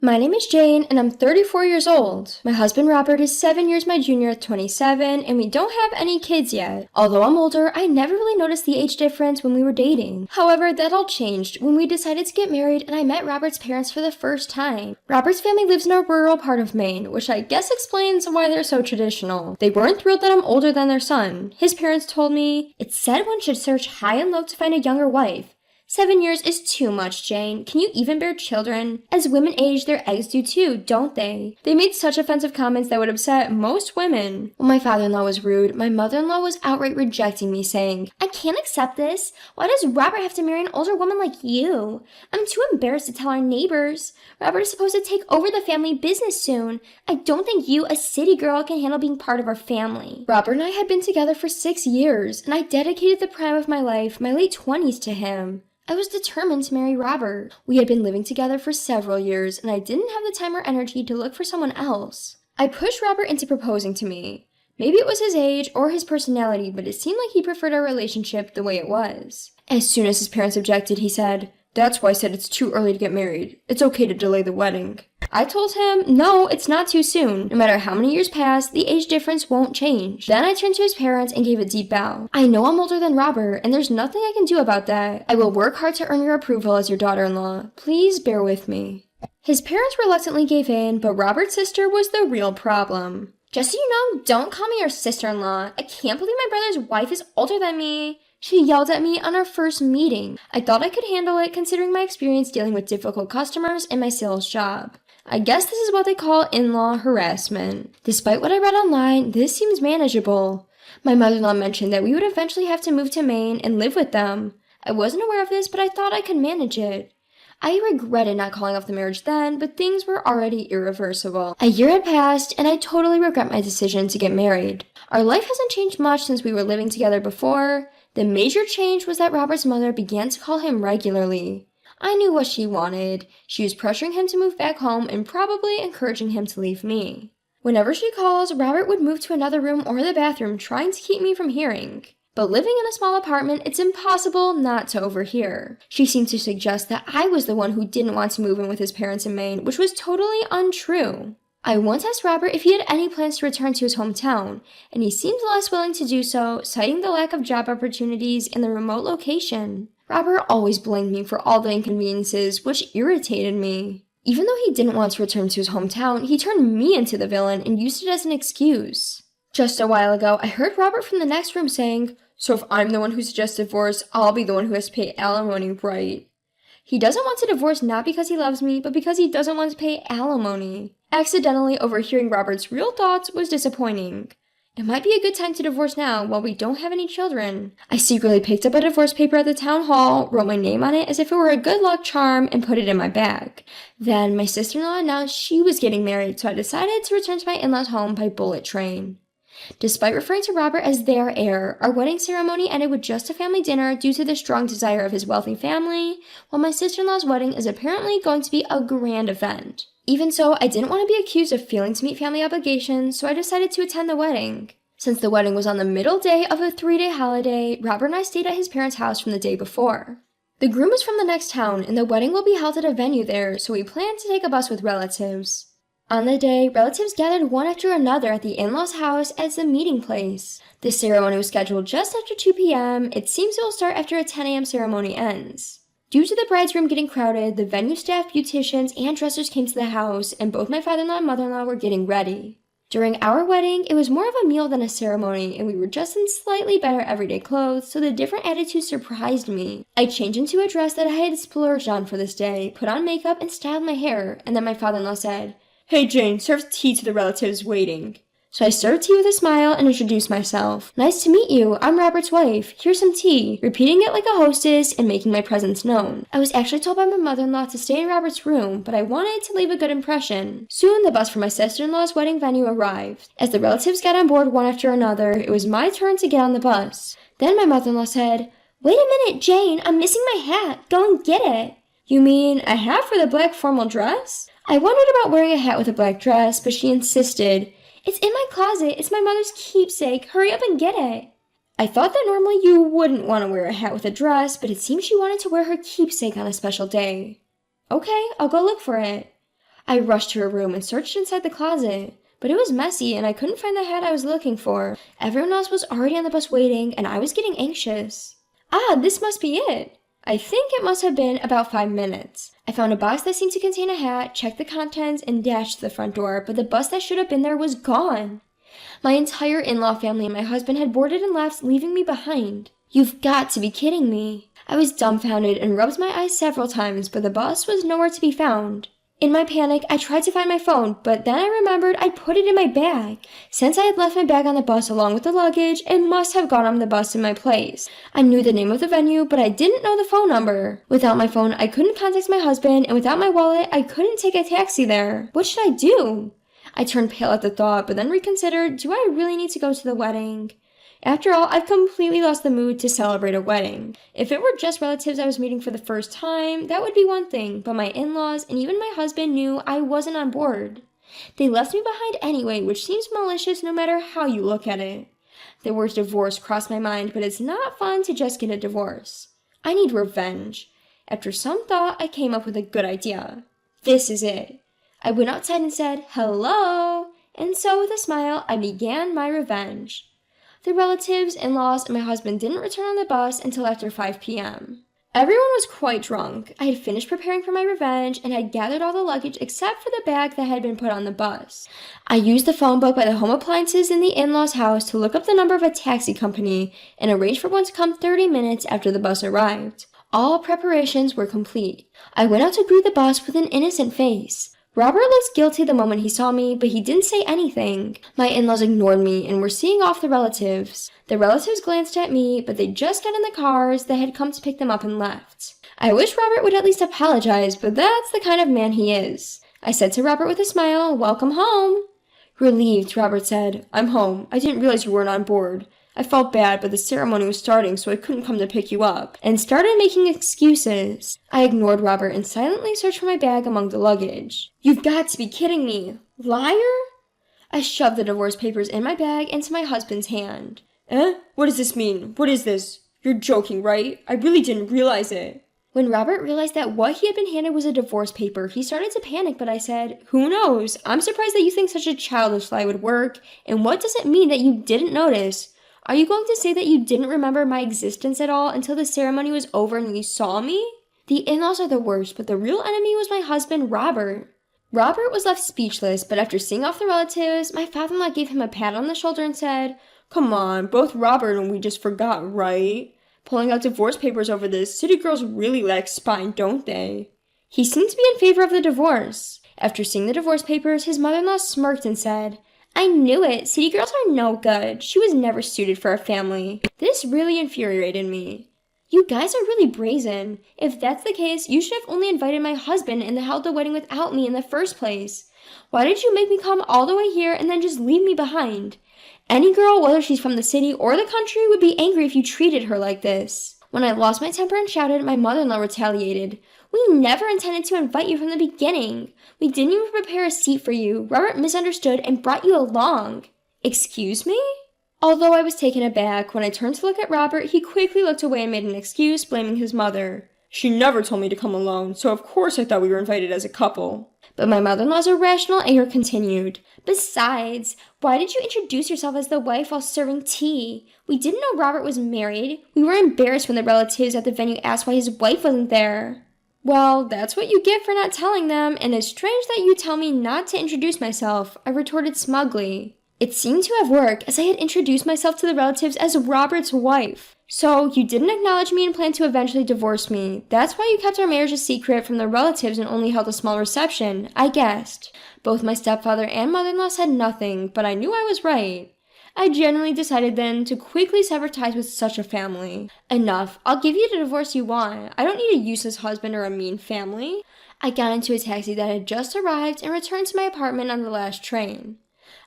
My name is Jane, and I'm 34 years old. My husband Robert is 7 years my junior at 27, and we don't have any kids yet. Although I'm older, I never really noticed the age difference when we were dating. However, that all changed when we decided to get married and I met Robert's parents for the first time. Robert's family lives in a rural part of Maine, which I guess explains why they're so traditional. They weren't thrilled that I'm older than their son. His parents told me, "It's said one should search high and low to find a younger wife. 7 years is too much, Jane. Can you even bear children? As women age, their eggs do too, don't they?" They made such offensive comments that would upset most women. Well, my father-in-law was rude. My mother-in-law was outright rejecting me, saying, "I can't accept this. Why does Robert have to marry an older woman like you? I'm too embarrassed to tell our neighbors. Robert is supposed to take over the family business soon. I don't think you, a city girl, can handle being part of our family." Robert and I had been together for 6 years, and I dedicated the prime of my life, my late 20s, to him. I was determined to marry Robert. We had been living together for several years, and I didn't have the time or energy to look for someone else. I pushed Robert into proposing to me. Maybe it was his age or his personality, but it seemed like he preferred our relationship the way it was. As soon as his parents objected, he said, "That's why I said it's too early to get married. It's okay to delay the wedding." I told him, no, it's not too soon. No matter how many years pass, the age difference won't change. Then I turned to his parents and gave a deep bow. "I know I'm older than Robert, and there's nothing I can do about that. I will work hard to earn your approval as your daughter-in-law. Please bear with me." His parents reluctantly gave in, but Robert's sister was the real problem. "Just so you know, don't call me your sister-in-law. I can't believe my brother's wife is older than me," she yelled at me on our first meeting. I thought I could handle it considering my experience dealing with difficult customers in my sales job. I guess this is what they call in-law harassment. Despite what I read online, this seems manageable. My mother-in-law mentioned that we would eventually have to move to Maine and live with them. I wasn't aware of this, but I thought I could manage it. I regretted not calling off the marriage then, but things were already irreversible. A year had passed, and I totally regret my decision to get married. Our life hasn't changed much since we were living together before. The major change was that Robert's mother began to call him regularly. I knew what she wanted. She was pressuring him to move back home and probably encouraging him to leave me. Whenever she calls, Robert would move to another room or the bathroom, trying to keep me from hearing. But living in a small apartment, it's impossible not to overhear. She seemed to suggest that I was the one who didn't want to move in with his parents in Maine, which was totally untrue. I once asked Robert if he had any plans to return to his hometown, and he seemed less willing to do so, citing the lack of job opportunities in the remote location. Robert always blamed me for all the inconveniences, which irritated me. Even though he didn't want to return to his hometown, he turned me into the villain and used it as an excuse. Just a while ago, I heard Robert from the next room saying, "So if I'm the one who suggests divorce, I'll be the one who has to pay alimony, right?" He doesn't want to divorce not because he loves me, but because he doesn't want to pay alimony. Accidentally overhearing Robert's real thoughts was disappointing. It might be a good time to divorce now while we don't have any children. I secretly picked up a divorce paper at the town hall, wrote my name on it as if it were a good luck charm, and put it in my bag. Then my sister-in-law announced she was getting married, so I decided to return to my in-laws' home by bullet train. Despite referring to Robert as their heir, our wedding ceremony ended with just a family dinner due to the strong desire of his wealthy family, while my sister-in-law's wedding is apparently going to be a grand event. Even so, I didn't want to be accused of failing to meet family obligations, so I decided to attend the wedding. Since the wedding was on the middle day of a 3-day holiday, Robert and I stayed at his parents' house from the day before. The groom is from the next town, and the wedding will be held at a venue there, so we planned to take a bus with relatives. On the day, relatives gathered one after another at the in-laws' house as the meeting place. The ceremony was scheduled just after 2 p.m. It seems it will start after a 10 a.m. ceremony ends. Due to the bride's room getting crowded, the venue staff, beauticians, and dressers came to the house, and both my father-in-law and mother-in-law were getting ready. During our wedding, it was more of a meal than a ceremony, and we were dressed in slightly better everyday clothes, so the different attitudes surprised me. I changed into a dress that I had splurged on for this day, put on makeup, and styled my hair, and then my father-in-law said, "Hey Jane, serve tea to the relatives waiting." So I served tea with a smile and introduced myself. "Nice to meet you. I'm Robert's wife. Here's some tea," repeating it like a hostess and making my presence known. I was actually told by my mother-in-law to stay in Robert's room, but I wanted to leave a good impression. Soon, the bus for my sister-in-law's wedding venue arrived. As the relatives got on board one after another, it was my turn to get on the bus. Then my mother-in-law said, "Wait a minute, Jane, I'm missing my hat. Go and get it." "You mean a hat for the black formal dress?" I wondered about wearing a hat with a black dress, but she insisted. "It's in my closet. It's my mother's keepsake. Hurry up and get it." I thought that normally you wouldn't want to wear a hat with a dress, but it seemed she wanted to wear her keepsake on a special day. "Okay, I'll go look for it." I rushed to her room and searched inside the closet, but it was messy and I couldn't find the hat I was looking for. Everyone else was already on the bus waiting and I was getting anxious. This must be it. I think it must have been about 5 minutes. I found a box that seemed to contain a hat, checked the contents, and dashed to the front door, but the bus that should have been there was gone. My entire in-law family and my husband had boarded and left, leaving me behind. You've got to be kidding me. I was dumbfounded and rubbed my eyes several times, but the bus was nowhere to be found. In my panic, I tried to find my phone, but then I remembered I'd put it in my bag. Since I had left my bag on the bus along with the luggage, it must have gone on the bus in my place. I knew the name of the venue, but I didn't know the phone number. Without my phone, I couldn't contact my husband, and without my wallet, I couldn't take a taxi there. What should I do? I turned pale at the thought, but then reconsidered, do I really need to go to the wedding? After all, I've completely lost the mood to celebrate a wedding. If it were just relatives I was meeting for the first time, that would be one thing, but my in-laws and even my husband knew I wasn't on board. They left me behind anyway, which seems malicious no matter how you look at it. The word divorce crossed my mind, but it's not fun to just get a divorce. I need revenge. After some thought, I came up with a good idea. This is it. I went outside and said, "Hello," and so with a smile, I began my revenge. The relatives, in-laws, and my husband didn't return on the bus until after 5 p.m. Everyone was quite drunk. I had finished preparing for my revenge and had gathered all the luggage except for the bag that had been put on the bus. I used the phone book by the home appliances in the in-laws' house to look up the number of a taxi company and arrange for one to come 30 minutes after the bus arrived. All preparations were complete. I went out to greet the bus with an innocent face. Robert looked guilty the moment he saw me, but he didn't say anything. My in-laws ignored me and were seeing off the relatives. The relatives glanced at me, but they just got in the cars that had come to pick them up and left. I wish Robert would at least apologize, but that's the kind of man he is. I said to Robert with a smile, "Welcome home." Relieved, Robert said, "I'm home. I didn't realize you weren't on board. I felt bad, but the ceremony was starting, so I couldn't come to pick you up," and started making excuses. I ignored Robert and silently searched for my bag among the luggage. "You've got to be kidding me! Liar!" I shoved the divorce papers in my bag into my husband's hand. What does this mean? What is this? You're joking, right? I really didn't realize it." When Robert realized that what he had been handed was a divorce paper, he started to panic, but I said, "Who knows? I'm surprised that you think such a childish lie would work, and what does it mean that you didn't notice? Are you going to say that you didn't remember my existence at all until the ceremony was over and you saw me?" The in-laws are the worst, but the real enemy was my husband, Robert. Robert was left speechless, but after seeing off the relatives, my father-in-law gave him a pat on the shoulder and said, "Come on, both Robert and we just forgot, right? Pulling out divorce papers over this, city girls really lack spine, don't they?" He seemed to be in favor of the divorce. After seeing the divorce papers, his mother-in-law smirked and said, "I knew it. City girls are no good. She was never suited for a family." This really infuriated me. "You guys are really brazen. If that's the case, you should have only invited my husband and held the wedding without me in the first place. Why did you make me come all the way here and then just leave me behind? Any girl, whether she's from the city or the country, would be angry if you treated her like this." When I lost my temper and shouted, my mother-in-law retaliated. "We never intended to invite you from the beginning. We didn't even prepare a seat for you. Robert misunderstood and brought you along." "Excuse me?" Although I was taken aback, when I turned to look at Robert, he quickly looked away and made an excuse, blaming his mother. "She never told me to come alone, so of course I thought we were invited as a couple." But my mother-in-law's irrational anger continued. "Besides, why did you introduce yourself as the wife while serving tea? We didn't know Robert was married. We were embarrassed when the relatives at the venue asked why his wife wasn't there." "Well, that's what you get for not telling them, and it's strange that you tell me not to introduce myself," I retorted smugly. It seemed to have worked, as I had introduced myself to the relatives as Robert's wife. "So, you didn't acknowledge me and planned to eventually divorce me. That's why you kept our marriage a secret from the relatives and only held a small reception," I guessed. Both my stepfather and mother-in-law said nothing, but I knew I was right. I genuinely decided then to quickly sever ties with such a family. "Enough. I'll give you the divorce you want. I don't need a useless husband or a mean family." I got into a taxi that had just arrived and returned to my apartment on the last train.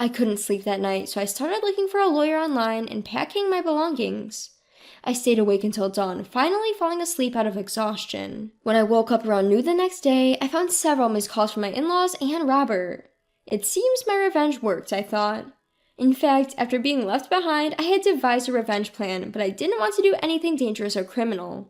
I couldn't sleep that night, so I started looking for a lawyer online and packing my belongings. I stayed awake until dawn, finally falling asleep out of exhaustion. When I woke up around noon the next day, I found several missed calls from my in-laws and Robert. It seems my revenge worked, I thought. In fact, after being left behind, I had devised a revenge plan, but I didn't want to do anything dangerous or criminal.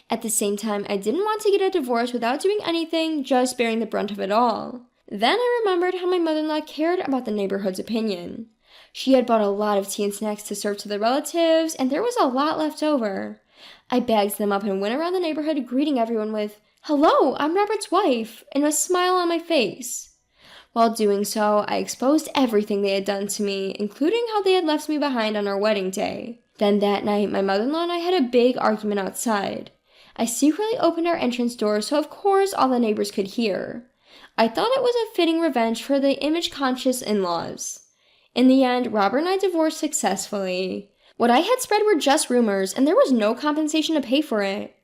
At the same time, I didn't want to get a divorce without doing anything, just bearing the brunt of it all. Then I remembered how my mother-in-law cared about the neighborhood's opinion. She had bought a lot of tea and snacks to serve to the relatives, and there was a lot left over. I bagged them up and went around the neighborhood greeting everyone with, "Hello, I'm Robert's wife," and a smile on my face. While doing so, I exposed everything they had done to me, including how they had left me behind on our wedding day. Then that night, my mother-in-law and I had a big argument outside. I secretly opened our entrance door so of course all the neighbors could hear. I thought it was a fitting revenge for the image-conscious in-laws. In the end, Robert and I divorced successfully. What I had spread were just rumors, and there was no compensation to pay for it.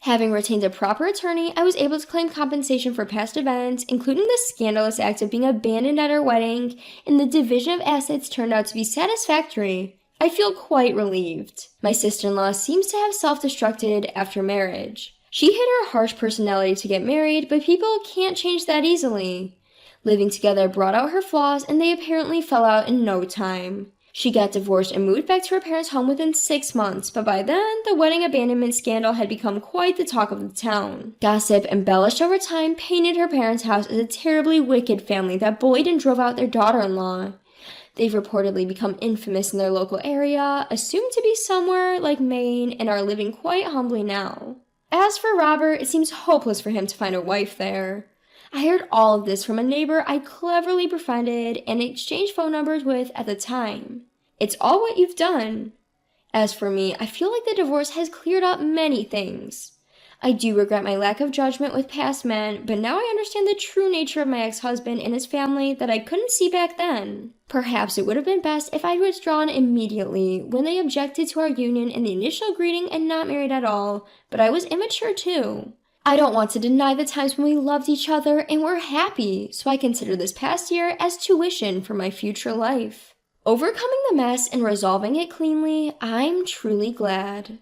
Having retained a proper attorney, I was able to claim compensation for past events, including the scandalous act of being abandoned at our wedding, and the division of assets turned out to be satisfactory. I feel quite relieved. My sister-in-law seems to have self-destructed after marriage. She hid her harsh personality to get married, but people can't change that easily. Living together brought out her flaws, and they apparently fell out in no time. She got divorced and moved back to her parents' home within 6 months, but by then, the wedding abandonment scandal had become quite the talk of the town. Gossip, embellished over time, painted her parents' house as a terribly wicked family that bullied and drove out their daughter-in-law. They've reportedly become infamous in their local area, assumed to be somewhere like Maine, and are living quite humbly now. As for Robert, it seems hopeless for him to find a wife there. I heard all of this from a neighbor I cleverly befriended and exchanged phone numbers with at the time. It's all what you've done. As for me, I feel like the divorce has cleared up many things. I do regret my lack of judgment with past men, but now I understand the true nature of my ex-husband and his family that I couldn't see back then. Perhaps it would have been best if I'd withdrawn immediately when they objected to our union in the initial greeting and not married at all, but I was immature too. I don't want to deny the times when we loved each other and were happy, so I consider this past year as tuition for my future life. Overcoming the mess and resolving it cleanly, I'm truly glad.